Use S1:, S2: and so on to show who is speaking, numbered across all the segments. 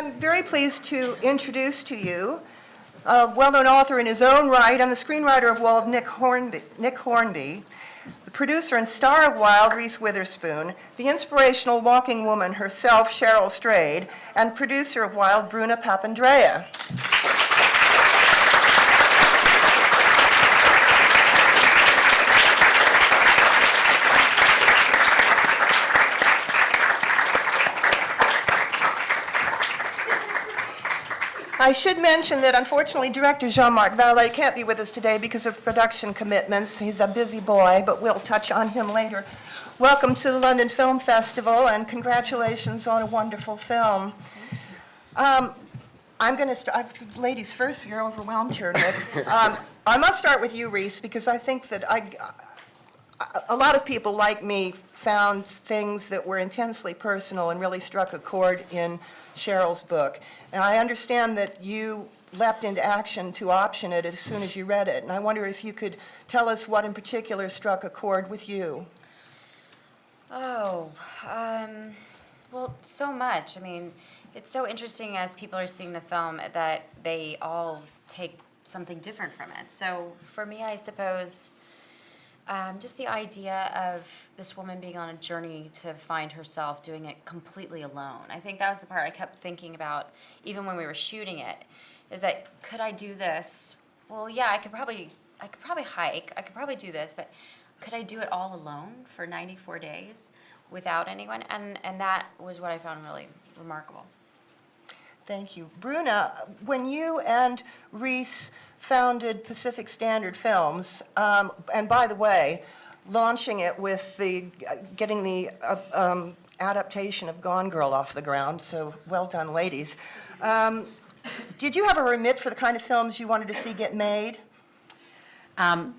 S1: I'm very pleased to introduce to you a well-known author in his own right and the screenwriter of Wild, Nick Hornby, the producer and star of Wild, Reese Witherspoon, the inspirational walking woman herself, Cheryl, and producer of Wild, Bruna, Papandrea. I should mention that unfortunately director Jean-Marc Vallée can't be with us today because of production commitments. He's a busy boy, but we'll touch on him later. Welcome to the London Film Festival and congratulations on a wonderful film. I'm going to start, ladies first, you're overwhelmed here, Nick. I must start with you, Reese, because I think that a lot of people like me found things that were intensely personal and really struck a chord in Cheryl's book. And I understand that you leapt into action to option it as soon as you read it. And I wonder if you could tell us what in particular struck a chord with you.
S2: Oh, well, so much. I mean, it's so interesting as people are seeing the film that they all take something different from it. So for me, I suppose, just the idea of this woman being on a journey to find herself doing it completely alone. I think that was the part I kept thinking about even when we were shooting it, is that could I do this? Well, yeah, I could probably hike, I could probably do this, but could I do it all alone for 94 days without anyone? And that was what I found really remarkable.
S1: Thank you. Bruna, when you and Reese founded Pacific Standard Films, and by the way, launching it with getting the adaptation of Gone Girl off the ground, so well done, ladies. Did you have a remit for the kind of films you wanted to see get made?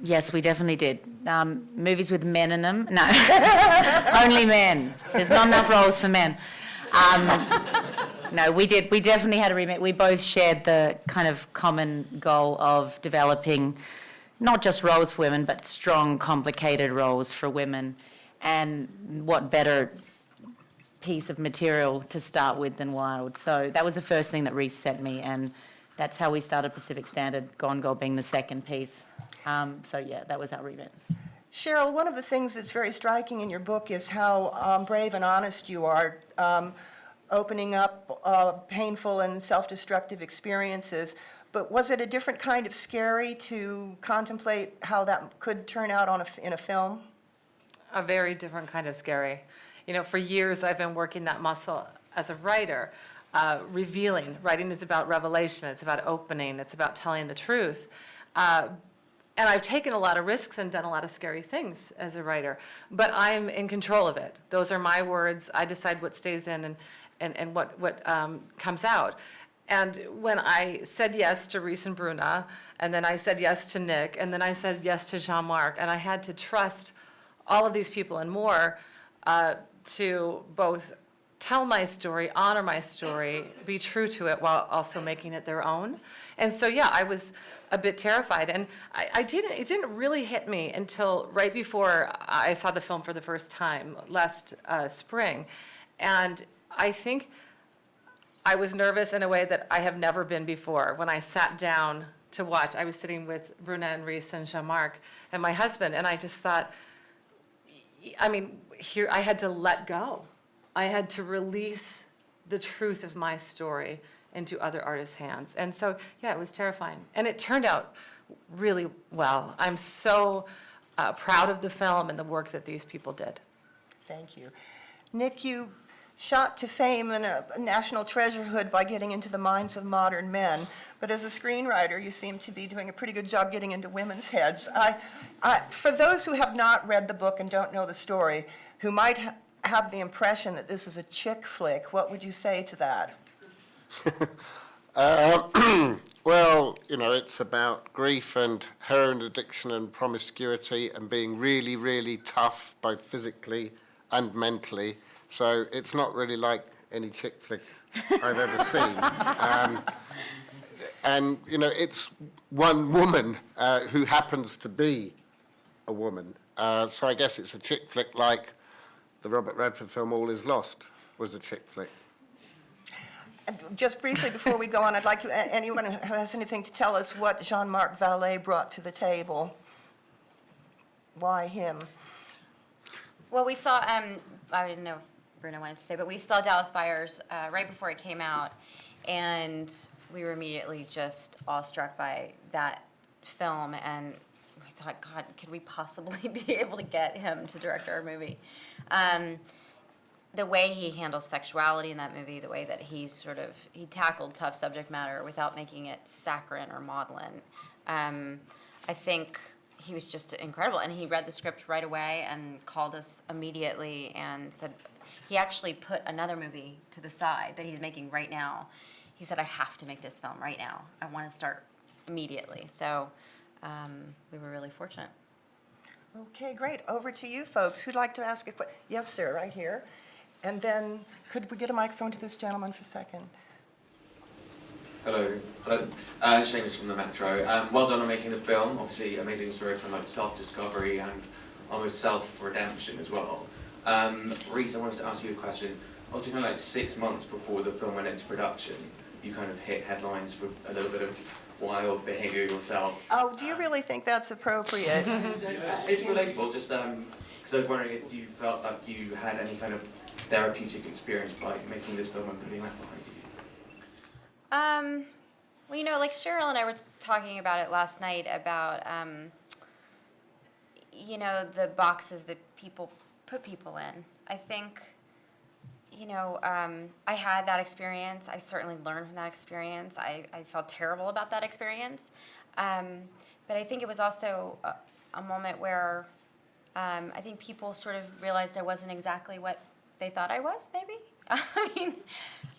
S3: Yes, we definitely did. Movies with men in them? No, only men. There's not enough roles for men. No, we did. We definitely had a remit. We both shared the kind of common goal of developing not just roles for women, but strong, complicated roles for women. And what better piece of material to start with than Wild? So that was the first thing that Reese sent me, and that's how we started Pacific Standard, Gone Girl being the second piece. So yeah, that was our remit.
S1: Cheryl, one of the things that's very striking in your book is how brave and honest you are, opening up painful and self-destructive experiences. But was it a different kind of scary to contemplate how that could turn out in a film?
S4: A very different kind of scary. You know, for years I've been working that muscle as a writer, revealing. Writing is about revelation, it's about opening, it's about telling the truth. And I've taken a lot of risks and done a lot of scary things as a writer, but I'm in control of it. Those are my words. I decide what stays in and what comes out. And when I said yes to Reese and Bruna, and then I said yes to Nick, and then I said yes to Jean-Marc, and I had to trust all of these people and more to both tell my story, honor my story, be true to it while also making it their own. And so, yeah, I was a bit terrified. And it didn't really hit me until right before I saw the film for the first time last spring. And I think I was nervous in a way that I have never been before. When I sat down to watch, I was sitting with Bruna and Reese and Jean-Marc and my husband, and I just thought, I mean, here I had to let go. I had to release the truth of my story into other artists' hands. And so, yeah, it was terrifying. And it turned out really well. I'm so proud of the film and the work that these people did.
S1: Thank you. Nick, you shot to fame and a national treasurehood by getting into the minds of modern men. But as a screenwriter, you seem to be doing a pretty good job getting into women's heads. For those who have not read the book and don't know the story, who might have the impression that this is a chick flick, what would you say to that?
S5: Well, you know, it's about grief and heroin addiction and promiscuity and being really, really tough, both physically and mentally. So it's not really like any chick flick I've ever seen. And, you know, it's one woman who happens to be a woman. So I guess it's a chick flick like the Robert Redford film All Is Lost was a chick flick.
S1: Just briefly before we go on, I'd like to, anyone who has anything to tell us what Jean-Marc Vallée brought to the table? Why him?
S2: Well, we saw, I didn't know if Bruna wanted to say, but we saw Dallas Buyers right before it came out, and we were immediately just awestruck by that film, and we thought, God, could we possibly be able to get him to direct our movie? The way he handles sexuality in that movie, the way that he tackled tough subject matter without making it saccharine or maudlin, I think he was just incredible. And he read the script right away and called us immediately and said, he actually put another movie to the side that he's making right now. He said, I have to make this film right now. I want to start immediately. So we were really fortunate.
S1: Okay, great. Over to you folks. Who'd like to ask a question? Yes, sir, right here. And then, could we get a microphone to this gentleman for a second?
S6: Hello. Seamus from the Metro. Well done on making the film. Obviously, amazing story from like self-discovery and almost self-redemption as well. Reese, I wanted to ask you a question. Obviously, kind of like 6 months before the film went into production, you kind of hit headlines for a little bit of wild behaviour yourself.
S1: Oh, do you really think that's appropriate?
S6: It's relatable, just because I was wondering if you felt like you had any kind of therapeutic experience by making this film and putting that behind you.
S2: Well, you know, like Cheryl and I were talking about it last night about, you know, the boxes that people put people in. I think, you know, I had that experience. I certainly learned from that experience. I felt terrible about that experience. But I think it was also a moment where I think people sort of realized I wasn't exactly what they thought I was, maybe. I mean,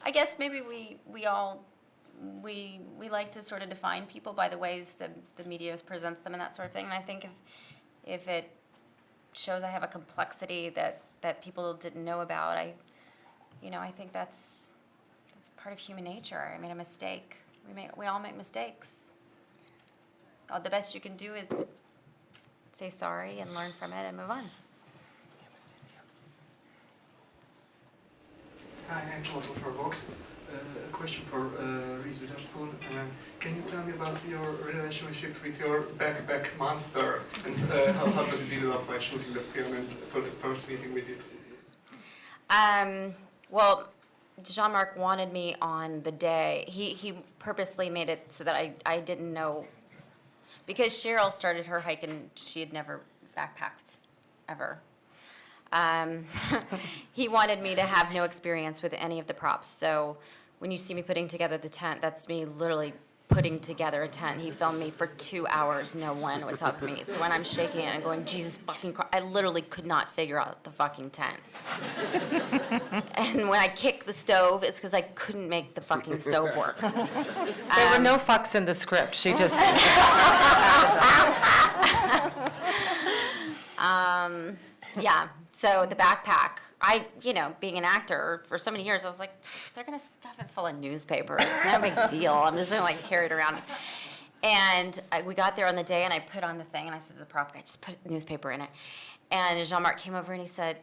S2: I guess maybe we all like to sort of define people by the ways the media presents them and that sort of thing. And I think if it shows I have a complexity that people didn't know about, I think that's part of human nature. I mean, a mistake. We all make mistakes. The best you can do is say sorry and learn from it and move on.
S7: Hi, I'm Total for Vox. A question for Reese Witherspoon. Can you tell me about your relationship with your backpack monster and how does it develop while shooting the film and for the first meeting with it?
S2: Well, Jean-Marc wanted me on the day. He purposely made it so that I didn't know, because Cheryl started her hike and she had never backpacked, ever. He wanted me to have no experience with any of the props. So when you see me putting together the tent, that's me literally putting together a tent. He filmed me for 2 hours. No one was helping me. So when I'm shaking it and going, Jesus fucking Christ, I literally could not figure out the fucking tent. And when I kick the stove, it's because I couldn't make the fucking stove work.
S4: There were no fucks in the script. She just.
S2: Yeah. So the backpack, being an actor for so many years, I was like, they're going to stuff it full of newspaper. It's no big deal. I'm just going to like carry it around. And we got there on the day and I put on the thing and I said to the prop guy, just put newspaper in it. And Jean-Marc came over and he said,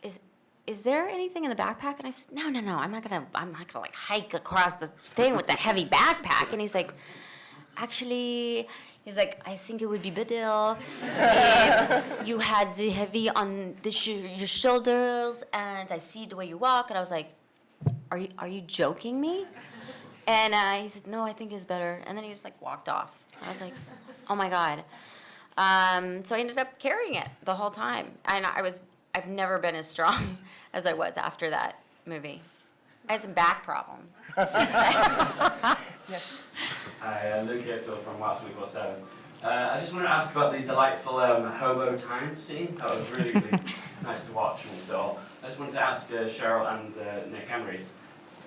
S2: is there anything in the backpack? And I said, no, I'm not gonna like hike across the thing with the heavy backpack. And he's like, actually, he's like, I think it would be better if you had the heavy on your shoulders, and I see the way you walk. And I was like, are you joking me? And he said, no, I think it's better. And then he just like walked off. I was like, oh my God. So I ended up carrying it the whole time. And I've never been as strong as I was after that movie. I had some back problems.
S1: Yes.
S8: Hi, Luke here, Phil from Wow 24/7. I just wanted to ask about the delightful hobo time scene. That was really, really nice to watch and so. I just wanted to ask Cheryl and Nick and Reese,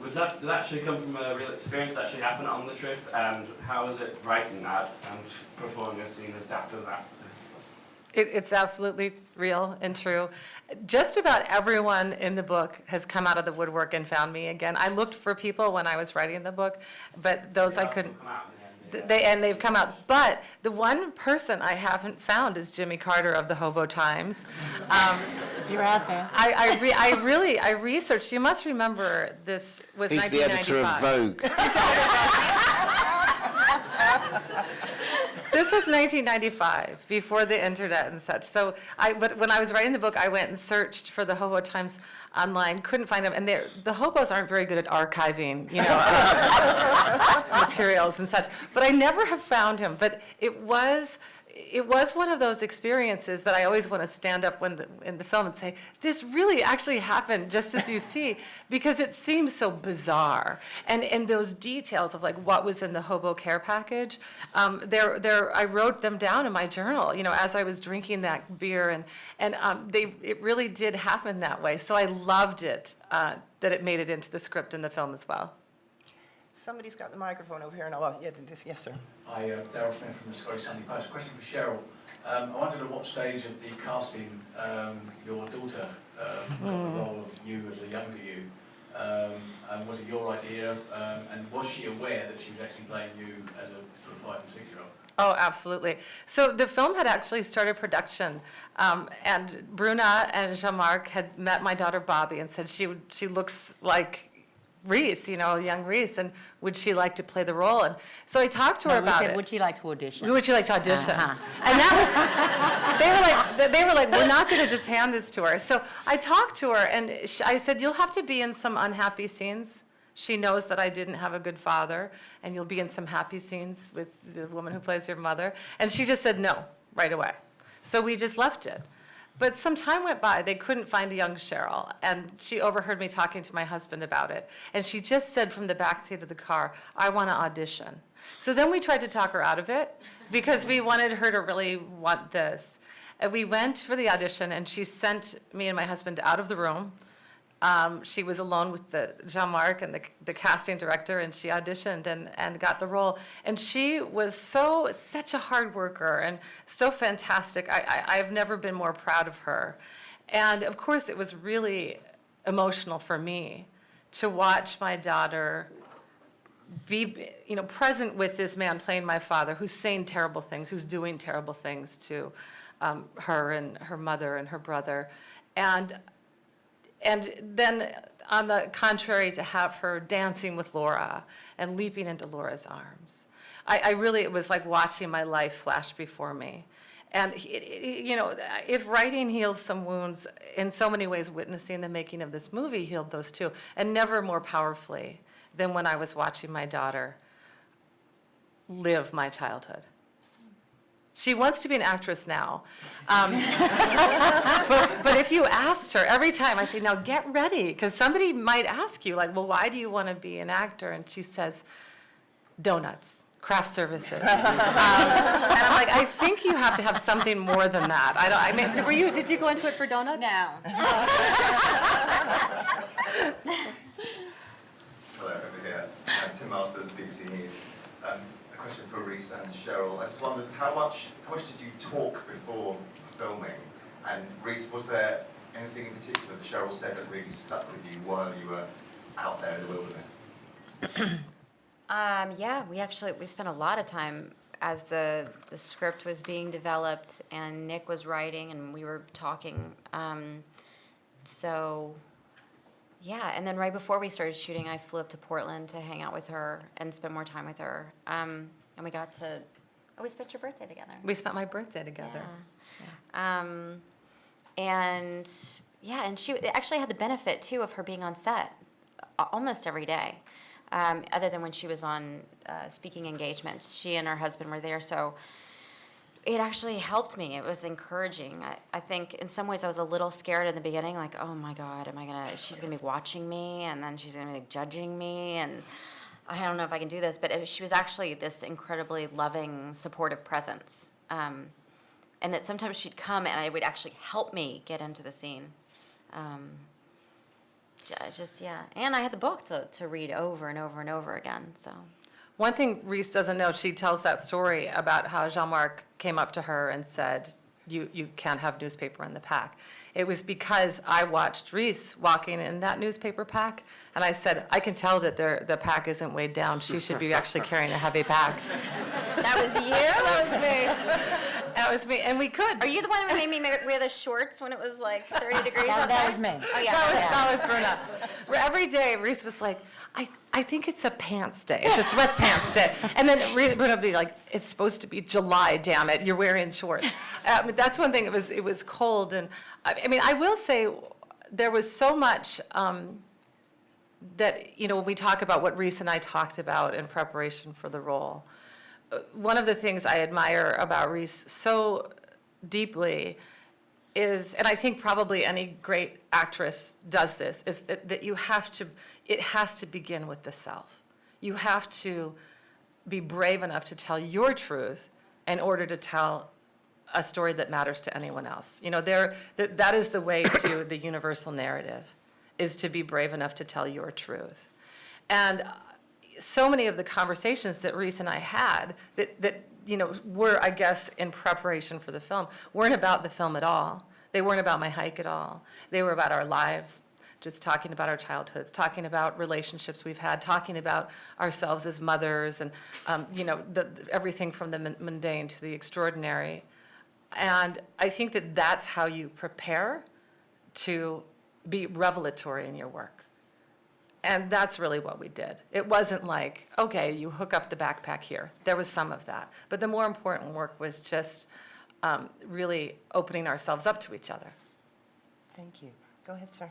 S8: did that actually come from a real experience that actually happened on the trip, and how was it writing that and performing a scene as daft as that?
S4: It's absolutely real and true. Just about everyone in the book has come out of the woodwork and found me again. I looked for people when I was writing the book, but those I couldn't. They've come out. But the one person I haven't found is Jimmy Carter of the Hobo Times.
S3: You're out there.
S4: I researched. You must remember this was
S5: He's the editor of
S4: 1995.
S5: Vogue.
S4: This was 1995, before the internet and such. So but when I was writing the book, I went and searched for the Hobo Times online, couldn't find them. And the hobos aren't very good at archiving, materials and such. But I never have found him. But it was one of those experiences that I always want to stand up in the film and say, this really actually happened just as you see, because it seems so bizarre. And those details of like what was in the hobo care package, I wrote them down in my journal, as I was drinking that beer, and it really did happen that way. So I loved it, that it made it into the script in the film as well.
S1: Somebody's got the microphone over here, and I'll, yes, sir.
S9: Hi, Darryl Smith from the Scottish Sunday Post. Question for Cheryl. I wondered at what stage of the casting your daughter got the role of you as a younger you. And was it your idea? And was she aware that she was actually playing you as a sort of 5 and 6-year-old?
S4: Oh, absolutely. So the film had actually started production, and Bruna and Jean-Marc had met my daughter Bobby and said she looks like Reese, young Reese, and would she like to play the role? And so I talked to her about it.
S3: Would you like to audition?
S4: Would she like to audition? And that was, they were like, we're not going to just hand this to her. So I talked to her, and I said, you'll have to be in some unhappy scenes. She knows that I didn't have a good father, and you'll be in some happy scenes with the woman who plays your mother. And she just said no right away. So we just left it. But some time went by, they couldn't find a young Cheryl, and she overheard me talking to my husband about it. And she just said from the backseat of the car, I want to audition. So then we tried to talk her out of it, because we wanted her to really want this. And we went for the audition, and she sent me and my husband out of the room. She was alone with Jean-Marc and the casting director, and she auditioned and got the role. And she was such a hard worker and so fantastic. I've never been more proud of her. And of course, it was really emotional for me to watch my daughter be, present with this man playing my father, who's saying terrible things, who's doing terrible things to her and her mother and her brother. And then, on the contrary, to have her dancing with Laura and leaping into Laura's arms. It was like watching my life flash before me. And, if writing heals some wounds, in so many ways, witnessing the making of this movie healed those too, and never more powerfully than when I was watching my daughter live my childhood. She wants to be an actress now. But if you asked her, every time I say, now get ready, because somebody might ask you, like, well, why do you want to be an actor? And she says, donuts, craft services. And I'm like, I think you have to have something more than that. Did you go into it for donuts?
S2: No.
S10: Hello, over here. Tim Masters, BBC News. A question for Reese and Cheryl. I just wondered, how much did you talk before filming? And Reese, was there anything in particular that Cheryl said that really stuck with you while you were out there in the wilderness?
S2: Yeah, we spent a lot of time as the script was being developed and Nick was writing and we were talking. Yeah, and then right before we started shooting, I flew up to Portland to hang out with her and spend more time with her. And we got to, we spent your birthday together.
S4: We spent my birthday together.
S2: Yeah. And she actually had the benefit, too, of her being on set almost every day, other than when she was on speaking engagements. She and her husband were there, so it actually helped me. It was encouraging. I think in some ways I was a little scared in the beginning, like, oh my God, she's gonna be watching me and then she's gonna be judging me and I don't know if I can do this. But she was actually this incredibly loving, supportive presence. And that sometimes she'd come and it would actually help me get into the scene. And I had the book to read over and over and over again, so.
S4: One thing Reese doesn't know, she tells that story about how Jean-Marc came up to her and said, you can't have newspaper in the pack. It was because I watched Reese walking in that newspaper pack, and I said, I can tell that the pack isn't weighed down. She should be actually carrying a heavy pack.
S2: That was you? That was me.
S4: That was me, and we could.
S2: Are you the one who made me wear the shorts when it was like 30 degrees outside?
S3: That was me.
S2: Oh, yeah.
S4: That was Bruna. Every day, Reese was like, I think it's a pants day. It's a sweatpants day. And then Bruna would be like, it's supposed to be July, damn it, you're wearing shorts. That's one thing, it was cold. And I mean, I will say, there was so much that, when we talk about what Reese and I talked about in preparation for the role, one of the things I admire about Reese so deeply is, and I think probably any great actress does this, is that you have to, it has to begin with the self. You have to be brave enough to tell your truth in order to tell a story that matters to anyone else. That is the way to the universal narrative, is to be brave enough to tell your truth. And so many of the conversations that Reese and I had that were, I guess, in preparation for the film, weren't about the film at all. They weren't about my hike at all. They were about our lives, just talking about our childhoods, talking about relationships we've had, talking about ourselves as mothers, and everything from the mundane to the extraordinary. And I think that that's how you prepare to be revelatory in your work. And that's really what we did. It wasn't like, okay, you hook up the backpack here. There was some of that. But the more important work was just really opening ourselves up to each other.
S1: Thank you. Go ahead, sir.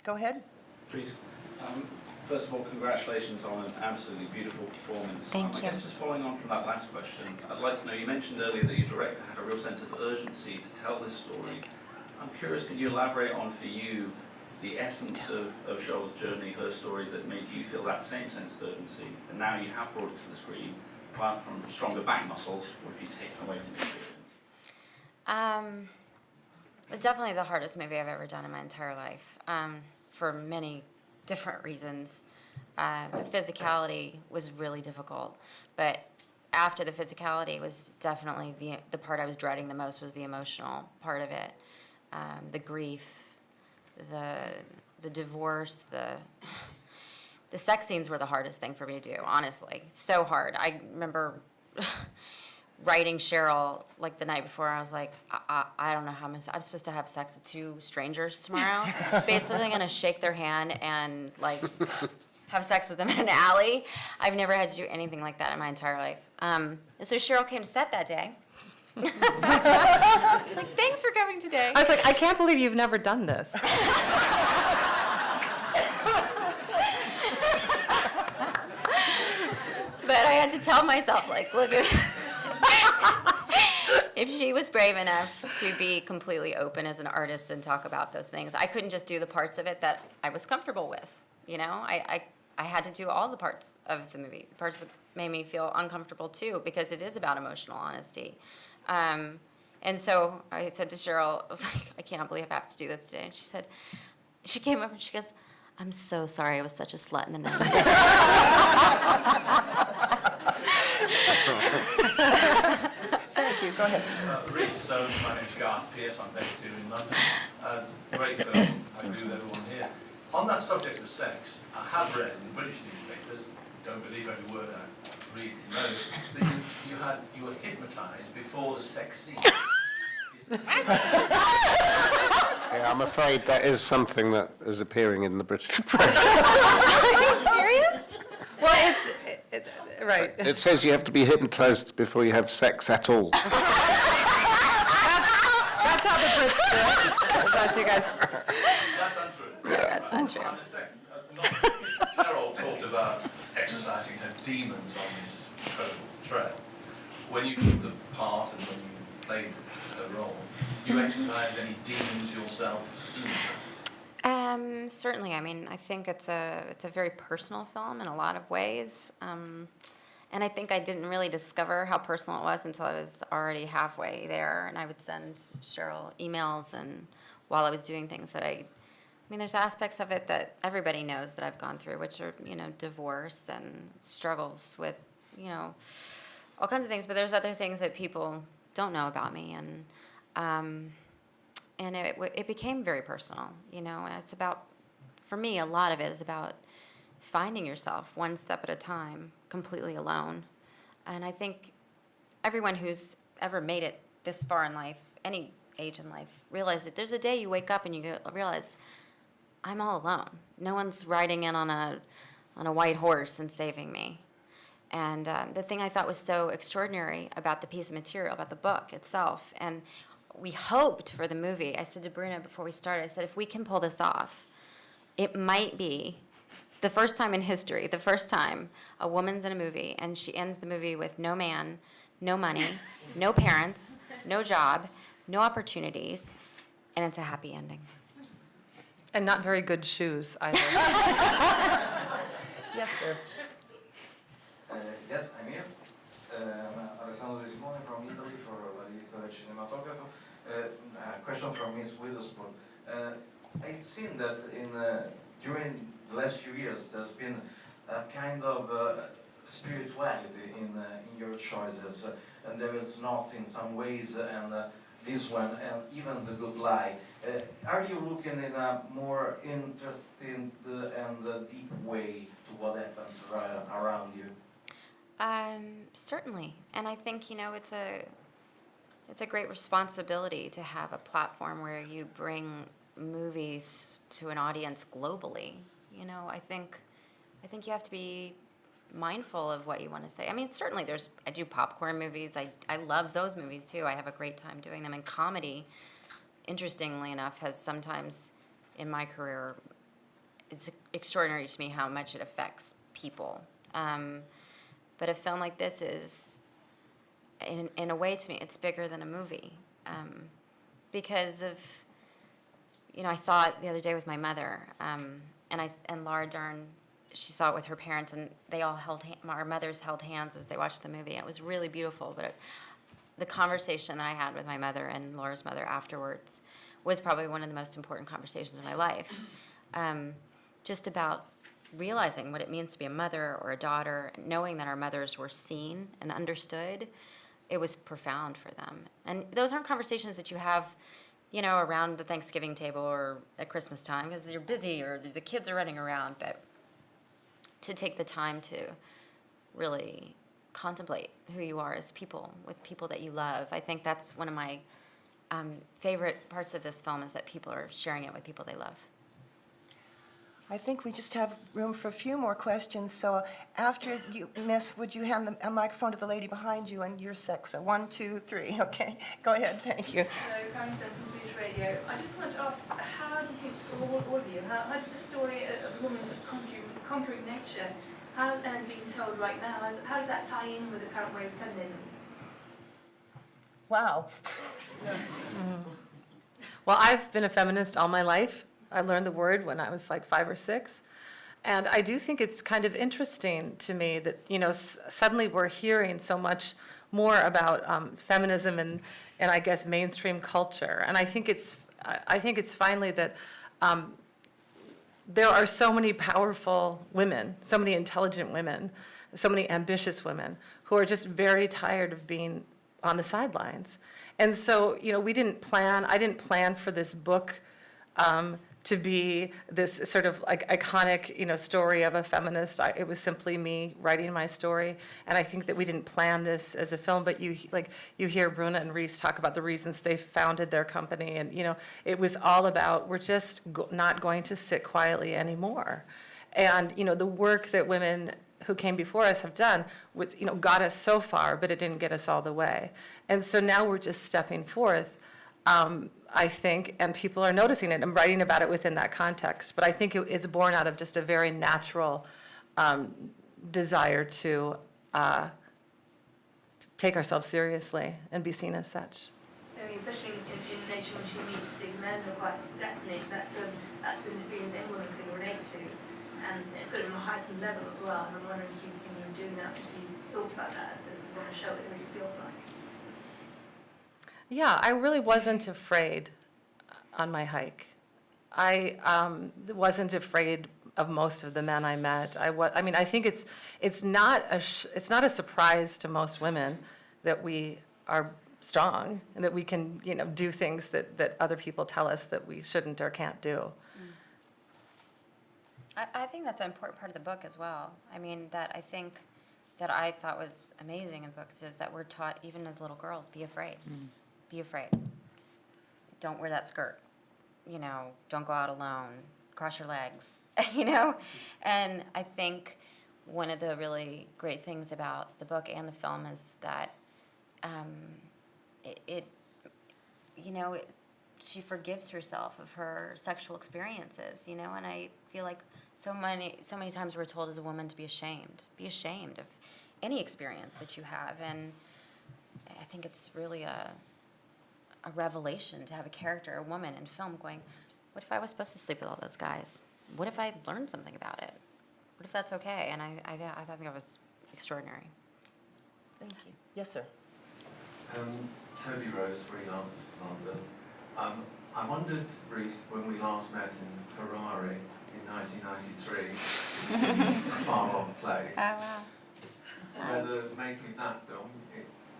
S1: Go ahead.
S8: Please. First of all, congratulations on an absolutely beautiful performance.
S2: Thank
S8: I
S2: you.
S8: guess just following on from that last question, I'd like to know, you mentioned earlier that your director had a real sense of urgency to tell this story. I'm curious, can you elaborate on, for you, the essence of Cheryl's journey, her story, that made you feel that same sense of urgency, and now you have brought it to the screen, apart from stronger back muscles, what have you taken away from the experience?
S2: Definitely the hardest movie I've ever done in my entire life, for many different reasons. The physicality was really difficult, but after the physicality was definitely the part I was dreading the most was the emotional part of it, the grief, the divorce, the sex scenes were the hardest thing for me to do, honestly. So hard. I remember writing Cheryl like the night before. I was like, I don't know how I'm supposed to have sex with two strangers tomorrow. Basically, I'm gonna shake their hand and like have sex with them in an alley. I've never had to do anything like that in my entire life. And so Cheryl came to set that day. I was like, thanks for coming today.
S4: I was like, I can't believe you've never done this.
S2: But I had to tell myself, like, look, if she was brave enough to be completely open as an artist and talk about those things, I couldn't just do the parts of it that I was comfortable with. I had to do all the parts of the movie, the parts that made me feel uncomfortable too, because it is about emotional honesty. And so I said to Cheryl, I was like, I can't believe I have to do this today. And she came up and she goes, I'm so sorry I was such a slut in the 90s.
S1: Thank you. Go ahead.
S9: Reese, so my name's Garth Pierce, I'm based here in London. Great film, I agree with everyone here. On that subject of sex, I have read in British newspapers, don't believe every word I read in those, that you were hypnotised before the sex scene.
S5: Yeah, I'm afraid that is something that is appearing in the British press.
S2: Are you serious?
S4: Well, right.
S5: It says you have to be hypnotised before you have sex at all.
S4: That's how the Brits do it. About you guys.
S9: That's untrue.
S2: That's not true.
S9: And a second, Cheryl talked about exercising her demons on this incredible trail. When you took the part and when you played her role, do you exercise any demons yourself?
S2: Certainly. I mean, I think it's a very personal film in a lot of ways. And I think I didn't really discover how personal it was until I was already halfway there. And I would send Cheryl emails, and while I was doing things that I mean, there's aspects of it that everybody knows that I've gone through, which are, divorce and struggles with, all kinds of things. But there's other things that people don't know about me. And it became very personal. It's about, for me, a lot of it is about finding yourself one step at a time, completely alone. And I think everyone who's ever made it this far in life, any age in life, realize that there's a day you wake up and you realize, I'm all alone. No one's riding in on a white horse and saving me. And the thing I thought was so extraordinary about the piece of material, about the book itself, and we hoped for the movie, I said to Bruna before we started, I said, if we can pull this off, it might be the first time in history, the first time a woman's in a movie and she ends the movie with no man, no money, no parents, no job, no opportunities, and it's a happy ending.
S4: And not very good shoes either.
S1: Yes, sir.
S11: Yes, I'm here. Alessandro De Simone from Italy for La Lista del Cinematografo. A question from Miss Witherspoon. I've seen that during the last few years there's been a kind of spirituality in your choices, and there is not in some ways, and this one, and even The Good Lie. Are you looking in a more interesting and deep way to what happens around you?
S2: Certainly, and I think it's a great responsibility to have a platform where you bring movies to an audience globally. I think you have to be mindful of what you want to say. I mean, certainly I do popcorn movies. I love those movies too. I have a great time doing them. And comedy, interestingly enough, has sometimes in my career, it's extraordinary to me how much it affects people. But a film like this is, in a way to me, it's bigger than a movie. Because of, I saw it the other day with my mother, and Laura Dern, she saw it with her parents, and they all our mothers held hands as they watched the movie. It was really beautiful, but the conversation that I had with my mother and Laura's mother afterwards was probably one of the most important conversations of my life. Just about realizing what it means to be a mother or a daughter, knowing that our mothers were seen and understood, it was profound for them. And those aren't conversations that you have, around the Thanksgiving table or at Christmas time, because you're busy or the kids are running around. But to take the time to really contemplate who you are as people, with people that you love, I think that's one of my favorite parts of this film, is that people are sharing it with people they love.
S1: I think we just have room for a few more questions. So after you, Miss, would you hand a microphone to the lady behind you and your sex? So 1, 2, 3. Okay, go ahead. Thank you.
S12: Hello, Karen Stenson, Swedish Radio. I just wanted to ask, how do you think, all of you, how does the story of a woman's conquering nature, how is it being told right now, how does that tie in with the current wave of feminism?
S1: Wow.
S4: Well, I've been a feminist all my life. I learned the word when I was like 5 or 6. And I do think it's kind of interesting to me that, suddenly we're hearing so much more about feminism and I guess mainstream culture. And I think it's finally that there are so many powerful women, so many intelligent women, so many ambitious women who are just very tired of being on the sidelines. And so, I didn't plan for this book to be this sort of like iconic, story of a feminist. It was simply me writing my story, and I think that we didn't plan this as a film. But you hear Bruna and Reese talk about the reasons they founded their company, and it was all about, we're just not going to sit quietly anymore. And the work that women who came before us have done was got us so far, but it didn't get us all the way. And so now we're just stepping forth. I think, and people are noticing it. I'm writing about it within that context, but I think it's born out of just a very natural desire to take ourselves seriously and be seen as such.
S12: I mean, especially in nature, when she meets these men who are quite threatening, that's an experience anyone can relate to, and it's sort of a heightened level as well. And I'm wondering if when you were doing that, if you thought about that, so you want to show what it really feels like.
S4: Yeah, I really wasn't afraid on my hike. I wasn't afraid of most of the men I met. I think it's not a surprise to most women that we are strong and that we can do things that other people tell us that we shouldn't or can't do.
S2: I think that's an important part of the book as well. I mean, that I think that I thought was amazing in books is that we're taught, even as little girls, be afraid. Be afraid. Don't wear that skirt. You know, don't go out alone. Cross your legs. You know? And I think one of the really great things about the book and the film is that she forgives herself of her sexual experiences, you know, and I feel like so many times we're told as a woman to be ashamed of any experience that you have, and I think it's really a revelation to have a character, a woman in film going, what if I was supposed to sleep with all those guys? What if I learned something about it? What if that's okay? And I think that was extraordinary.
S1: Thank you. Yes, sir.
S13: Toby Rose, freelance, London. I wondered, Reese, when we last met in Harare in 1993, a far-off place, whether making that film,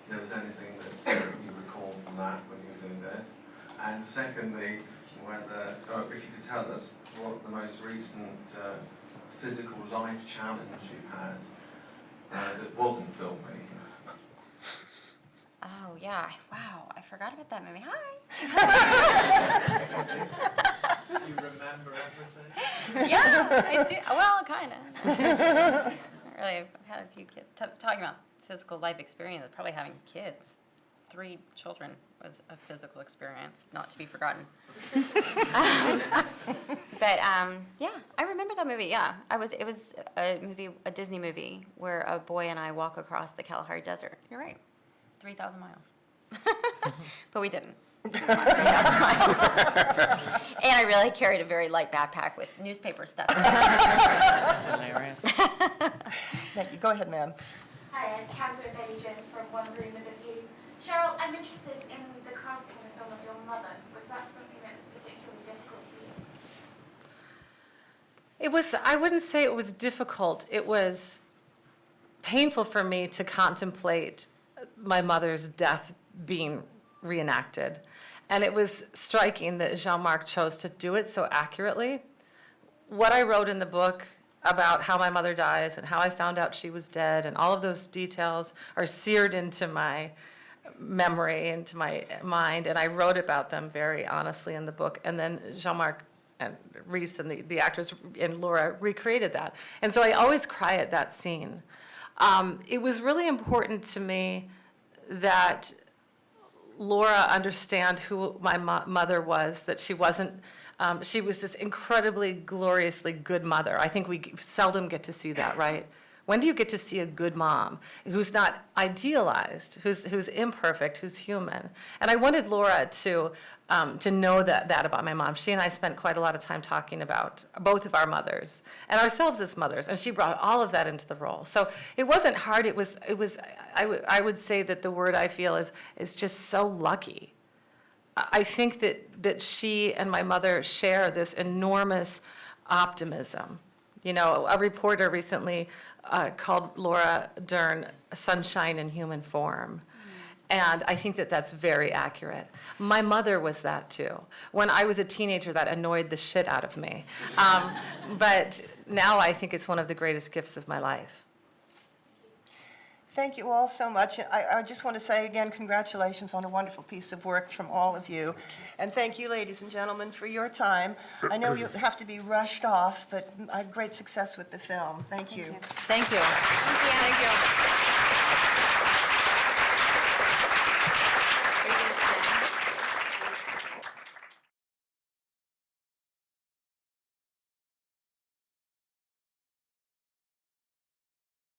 S13: there was anything that you recall from that when you were doing this, and secondly, whether, if you could tell us what the most recent physical life challenge you've had that wasn't filmmaking.
S2: Oh, yeah. Wow, I forgot about that movie. Hi.
S13: Do you remember everything?
S2: Yeah, I do. Well, kind of. Really, I've had a few kids. Talking about physical life experience, probably having kids. 3 children was a physical experience, not to be forgotten. But yeah, I remember that movie. Yeah, it was a Disney movie where a boy and I walk across the Kalahari Desert. You're right, 3,000 miles. But we didn't. 3,000 miles. And I really carried a very light backpack with newspaper stuff.
S3: Hilarious.
S1: Thank you. Go ahead, ma'am.
S14: Hi, I'm Catherine Jones from One Room with a View. Cheryl, I'm interested in the casting of the film of your mother. Was that something that was particularly difficult for you?
S4: It was, I wouldn't say it was difficult. It was painful for me to contemplate my mother's death being reenacted. And it was striking that Jean-Marc chose to do it so accurately. What I wrote in the book about how my mother dies and how I found out she was dead and all of those details are seared into my memory, into my mind, and I wrote about them very honestly in the book. And then Jean-Marc and Reese and the actors and Laura recreated that. And so I always cry at that scene. It was really important to me that Laura understand who my mother was, that she wasn't, she was this incredibly gloriously good mother. I think we seldom get to see that, right? When do you get to see a good mom who's not idealized, who's imperfect, who's human? And I wanted Laura to know that about my mom. She and I spent quite a lot of time talking about both of our mothers and ourselves as mothers, and she brought all of that into the role. So it wasn't hard. It was. I would say that the word I feel is just so lucky. I think that she and my mother share this enormous optimism. You know, a reporter recently called Laura Dern sunshine in human form. And I think that that's very accurate. My mother was that too. When I was a teenager, that annoyed the shit out of me. But now I think it's one of the greatest gifts of my life.
S1: Thank you all so much. I just want to say again, congratulations on a wonderful piece of work from all of you. And thank you, ladies and gentlemen, for your time. I know you have to be rushed off, but great success with the film. Thank you.
S3: Thank you.
S2: Thank you.